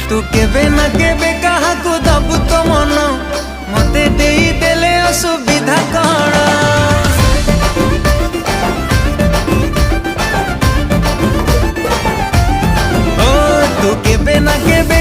तू केबे ना केबे कहा को दबु तो मन मते देई देले असुविधा कण ओ तू केबे ना केबे